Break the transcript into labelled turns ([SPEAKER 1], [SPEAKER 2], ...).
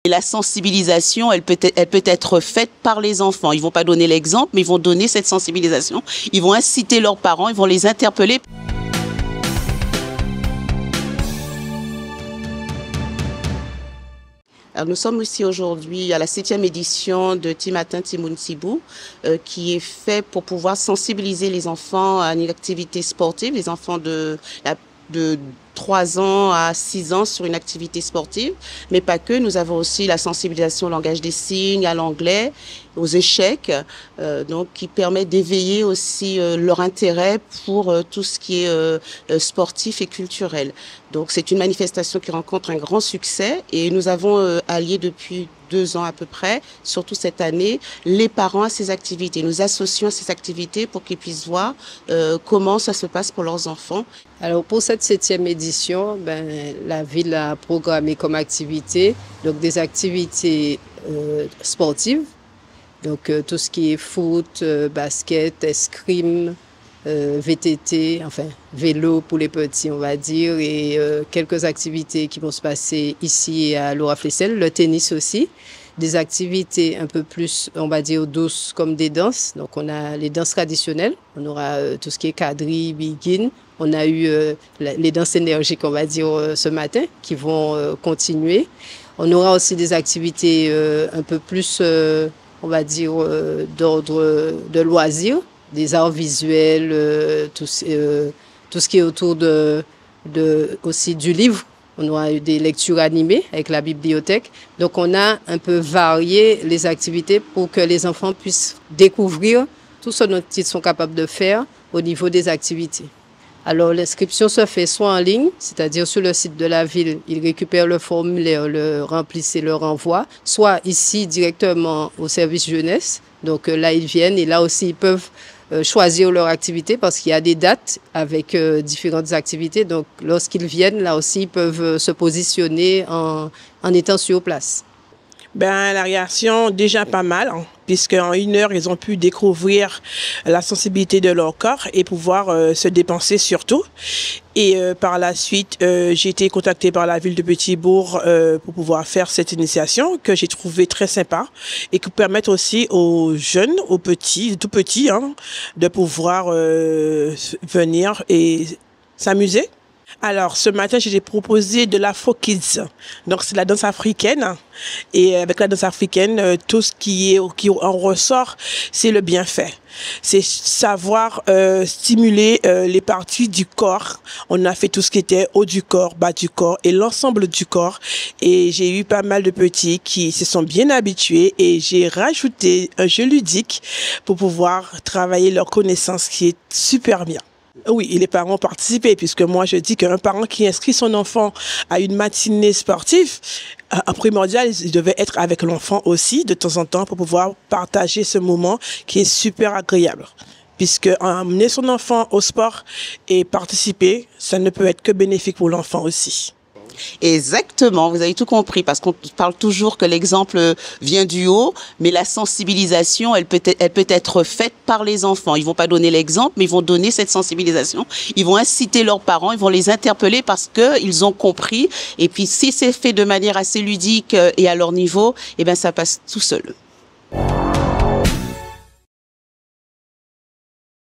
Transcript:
[SPEAKER 1] Et la sensibilisation, elle peut être faite par les enfants. Ils ne vont pas donner l'exemple, mais ils vont donner cette sensibilisation. Ils vont inciter leurs parents, ils vont les interpeller. Alors, nous sommes ici aujourd'hui à la 7e édition de Timatin Timoun Tibou, qui est fait pour pouvoir sensibiliser les enfants à une activité sportive, les enfants de 3 ans à 6 ans sur une activité sportive, mais pas que. Nous avons aussi la sensibilisation au langage des signes, à l'anglais, aux échecs, donc qui permet d'éveiller aussi leur intérêt pour tout ce qui est sportif et culturel. Donc c'est une manifestation qui rencontre un grand succès et nous avons allié depuis 2 ans à peu près, surtout cette année, les parents à ces activités. Nous associons à ces activités pour qu'ils puissent voir comment ça se passe pour leurs enfants.
[SPEAKER 2] Alors pour cette 7e édition, la ville a programmé comme activité donc des activités sportives, donc tout ce qui est foot, basket, escrime, VTT, enfin vélo pour les petits on va dire, et quelques activités qui vont se passer ici à Laura Flessel, le tennis aussi, des activités un peu plus on va dire douces comme des danses, donc on a les danses traditionnelles, on aura tout ce qui est quadrille, biguine, on a eu les danses énergiques on va dire ce matin qui vont continuer, on aura aussi des activités un peu plus on va dire d'ordre de loisirs, des arts visuels, tout ce qui est autour aussi du livre. On aura eu des lectures animées avec la bibliothèque. Donc on a un peu varié les activités pour que les enfants puissent découvrir tout ce dont ils sont capables de faire au niveau des activités. Alors l'inscription se fait soit en ligne, c'est-à-dire sur le site de la ville, ils récupèrent le formulaire, le remplissent et le renvoient, soit ici directement au service jeunesse. Donc là ils viennent et là aussi ils peuvent choisir leur activité parce qu'il y a des dates avec différentes activités. Donc lorsqu'ils viennent, là aussi ils peuvent se positionner en étant sur place.
[SPEAKER 3] La réaction déjà pas mal, hein, puisque en 1 heure ils ont pu découvrir la sensibilité de leur corps et pouvoir se dépenser surtout. Et par la suite, j'ai été contactée par la ville de Petit-Bourg pour pouvoir faire cette initiation que j'ai trouvée très sympa et qui permet aussi aux jeunes, aux petits, tout petits, hein, de pouvoir venir et s'amuser. Alors, ce matin, j'ai proposé de l'Afro Kids. Donc, c'est la danse africaine. Et avec la danse africaine, tout ce qui en ressort, c'est le bienfait. C'est savoir stimuler les parties du corps. On a fait tout ce qui était haut du corps, bas du corps et l'ensemble du corps. Et j'ai eu pas mal de petits qui se sont bien habitués et j'ai rajouté un jeu ludique pour pouvoir travailler leur connaissance qui est super bien. Oui, et les parents ont participé, puisque moi je dis qu'un parent qui inscrit son enfant à une matinée sportive, en primordial, il devait être avec l'enfant aussi de temps en temps pour pouvoir partager ce moment qui est super agréable. Puisque emmener son enfant au sport et participer, ça ne peut être que bénéfique pour l'enfant aussi.
[SPEAKER 1] Exactement, vous avez tout compris, parce qu'on parle toujours que l'exemple vient du haut, mais la sensibilisation, elle peut être faite par les enfants. Ils vont pas donner l'exemple, mais ils vont donner cette sensibilisation. Ils vont inciter leurs parents, ils vont les interpeller parce que ils ont compris. Et puis, si c'est fait de manière assez ludique et à leur niveau, eh ben, ça passe tout seul.